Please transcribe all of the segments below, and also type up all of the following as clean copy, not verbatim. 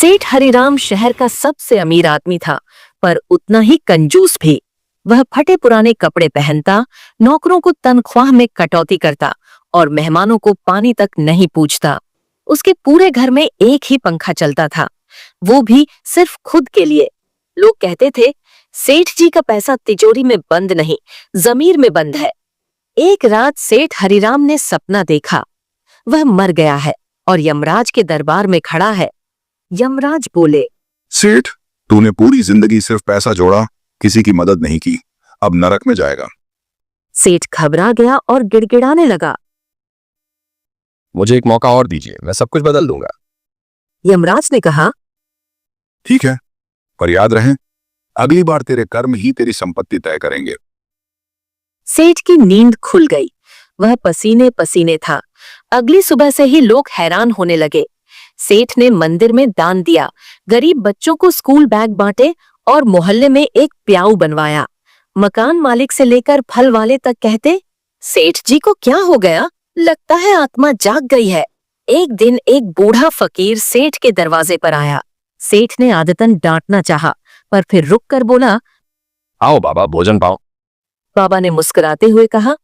सेठ हरिराम शहर का सबसे अमीर आदमी था, पर उतना ही कंजूस भी। वह फटे पुराने कपड़े पहनता, नौकरों को तनख्वाह में कटौती करता और मेहमानों को पानी तक नहीं पूछता। उसके पूरे घर में एक ही पंखा चलता था, वो भी सिर्फ खुद के लिए। लोग कहते थे, सेठ जी का पैसा तिजोरी में बंद नहीं, जमीर में बंद है। एक रात सेठ हरिराम ने सपना देखा। वह मर गया है और यमराज के दरबार में खड़ा है। यमराज बोले, सेठ, तूने पूरी जिंदगी सिर्फ पैसा जोड़ा, किसी की मदद नहीं की, अब नरक में जाएगा। सेठ घबरा गया और गिड़गिड़ाने लगा। मुझे एक मौका और दीजिए, मैं सब कुछ बदल दूंगा। यमराज ने कहा, ठीक है, पर याद रहे, अगली बार तेरे कर्म ही तेरी संपत्ति तय करेंगे। सेठ की नींद खुल गई। वह पसीने पसीने था। अगली सुबह से ही लोग हैरान होने लगे। सेठ ने मंदिर में दान दिया, गरीब बच्चों को स्कूल बैग बांटे और मोहल्ले में एक प्याऊ बनवाया। मकान मालिक से लेकर फल वाले तक कहते, सेठ जी को क्या हो गया? लगता है आत्मा जाग गई है। एक दिन एक बूढ़ा फकीर सेठ के दरवाजे पर आया। सेठ ने आदतन डांटना चाहा, पर फिर रुक कर बोला, आओ बाबा, भोजन पाओ। बाबा ने मुस्कुराते हुए कहा,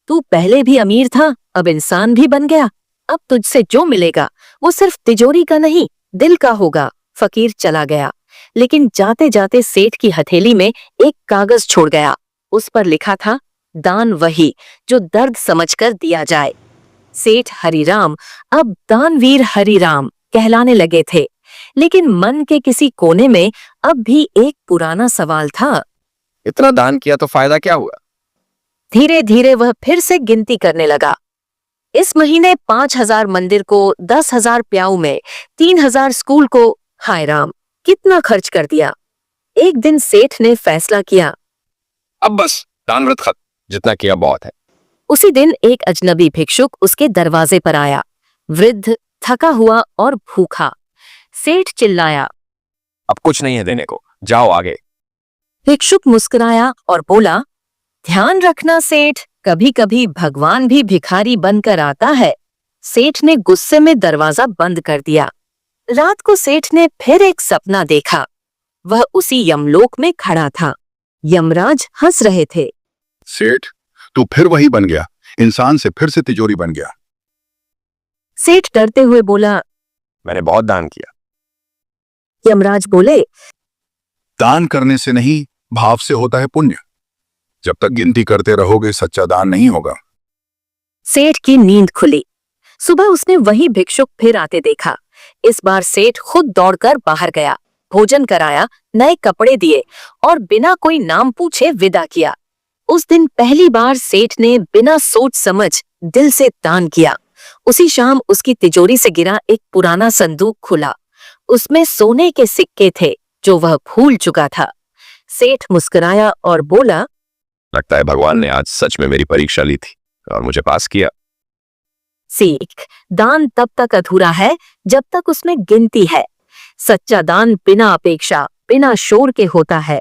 तू पहले भी अमीर था, अब इंसान भी बन गया। अब तुझसे जो मिलेगा वो सिर्फ तिजोरी का नहीं, दिल का होगा। फकीर चला गया, लेकिन जाते जाते सेठ की हथेली में एक कागज छोड़ गया। उस पर लिखा था, दान वही जो दर्द समझकर दिया जाए। सेठ हरिराम अब दानवीर हरिराम कहलाने लगे थे, लेकिन मन के किसी कोने में अब भी एक पुराना सवाल था। इतना दान किया तो फायदा क्या हुआ? धीरे धीरे वह फिर से गिनती करने लगा। इस महीने 5,000 मंदिर को, 10,000 प्याऊ में, 3,000 स्कूल को। हाय राम, कितना खर्च कर दिया। एक दिन सेठ ने फैसला किया, अब बस, दान व्रत खत्म, जितना किया बहुत है। उसी दिन एक अजनबी भिक्षुक उसके दरवाजे पर आया, वृद्ध, थका हुआ और भूखा। सेठ चिल्लाया, अब कुछ नहीं है देने को, जाओ आगे। भिक्षुक मुस्कुराया और बोला, ध्यान रखना सेठ, कभी कभी भगवान भी भिखारी बनकर आता है। सेठ ने गुस्से में दरवाजा बंद कर दिया। रात को सेठ ने फिर एक सपना देखा। वह उसी यमलोक में खड़ा था। यमराज हंस रहे थे। सेठ, तू फिर वही बन गया, इंसान से फिर से तिजोरी बन गया। सेठ डरते हुए बोला, मैंने बहुत दान किया। यमराज बोले, दान करने से नहीं, भाव से होता है पुण्य। जब तक गिनती करते रहोगे, सच्चा दान नहीं होगा। सेठ की नींद खुली। सुबह उसने वही भिक्षुक फिर आते देखा। इस बार सेठ खुद दौड़कर बाहर गया, भोजन कराया, नए कपड़े दिए और बिना कोई नाम पूछे विदा किया। उस दिन पहली बार सेठ ने बिना सोच समझ दिल से दान किया। उसी शाम उसकी तिजोरी से गिरा एक पुराना संदूक खुला। उसमें सोने के सिक्के थे जो वह भूल चुका था। सेठ मुस्कुराया और बोला, लगता है भगवान ने आज सच में मेरी परीक्षा ली थी और मुझे पास किया। सीख, दान तब तक अधूरा है जब तक उसमें गिनती है। सच्चा दान बिना अपेक्षा, बिना शोर के होता है।